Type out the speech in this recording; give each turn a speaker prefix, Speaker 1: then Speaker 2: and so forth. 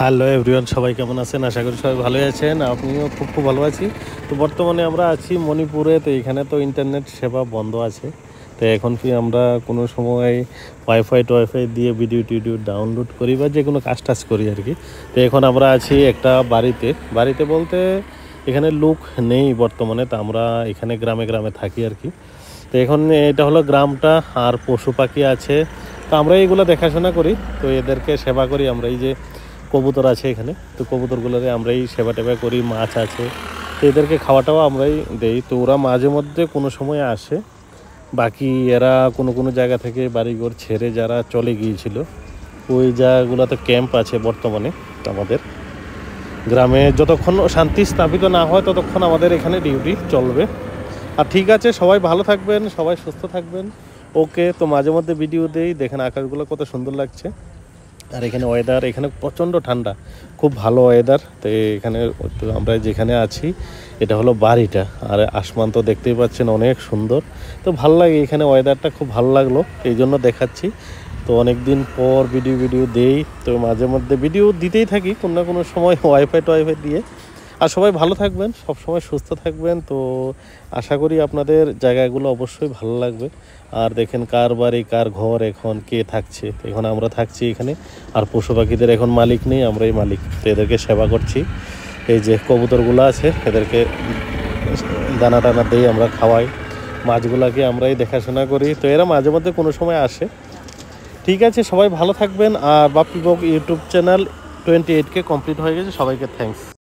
Speaker 1: Hello everyone, সবাই কেমন আছেন? আশা করি সবাই ভালোই আছেন। আপনিও খুব খুব ভালো আছি। তো বর্তমানে আমরা আছি মণিপুরে। তো এখানে তো ইন্টারনেট সেবা বন্ধ আছে। তো এখন কি আমরা কোনো সময় ওয়াইফাই টোয়াইফাই দিয়ে ভিডিও টিডিও ডাউনলোড করি বা যে কোনো কাজ টাজ করি আর কি। তো এখন আমরা আছি একটা বাড়িতে বলতে এখানে লোক নেই বর্তমানে। তো আমরা এখানে গ্রামে গ্রামে থাকি আর কি। তো এখন এটা হলো গ্রামটা, আর পশু পাখি আছে। তো আমরা এইগুলো দেখাশোনা করি। তো এদেরকে সেবা করি আমরা। এই যে কবুতর আছে এখানে, তো কবুতরগুলোরে আমরাই সেবা টেবা করি। মাছ আছে, তো এদেরকে খাওয়াটাও আমরাই দেই। তো ওরা মাঝে মধ্যে কোনো সময় আসে। বাকি এরা কোনো কোনো জায়গা থেকে বাড়িঘর ছেড়ে যারা চলে গিয়েছিল, ওই জায়গাগুলোতে ক্যাম্প আছে বর্তমানে। তো আমাদের গ্রামে যতক্ষণ শান্তি স্থাপিত না হয় ততক্ষণ আমাদের এখানে ডিউটি চলবে। আর ঠিক আছে, সবাই ভালো থাকবেন, সবাই সুস্থ থাকবেন। ওকে, তো মাঝে মধ্যে ভিডিও দেই, দেখেন আকাশগুলো কত সুন্দর লাগছে। আর এখানে ওয়েদার, এখানে প্রচণ্ড ঠান্ডা, খুব ভালো ওয়েদার। তো এখানে তো আমরা যেখানে আছি এটা হলো বাড়িটা, আর আসমান তো দেখতেই পাচ্ছেন অনেক সুন্দর। তো ভালো লাগে এখানে, ওয়েদারটা খুব ভালো লাগলো, এই জন্য দেখাচ্ছি। তো অনেক দিন পর ভিডিও দেই। তো মাঝে মধ্যে ভিডিও দিতেই থাকি কোনো না কোনো সময় ওয়াইফাই টোয়াইফাই দিয়ে। আর সবাই ভালো থাকবেন, সব সময় সুস্থ থাকবেন। তো আশা করি আপনাদের জায়গাগুলো অবশ্যই ভালো লাগবে। আর দেখেন কার বাড়ি কার ঘর, এখন কে থাকছে। এখন আমরা থাকছি এখানে। আর পশু পাখিদের এখন মালিক নেই, আমরাই মালিক। তো এদেরকে সেবা করছি। এই যে কবুতরগুলো আছে, এদেরকে দানা টানা দিই, আমরা খাওয়াই। মাছগুলাকে আমরাই দেখাশোনা করি। তো এরা মাঝে মধ্যে কোনো সময় আসে। ঠিক আছে, সবাই ভালো থাকবেন। আর বাপ্পি বক ইউটিউব চ্যানেল 28K কমপ্লিট হয়ে গেছে। সবাইকে থ্যাঙ্কস।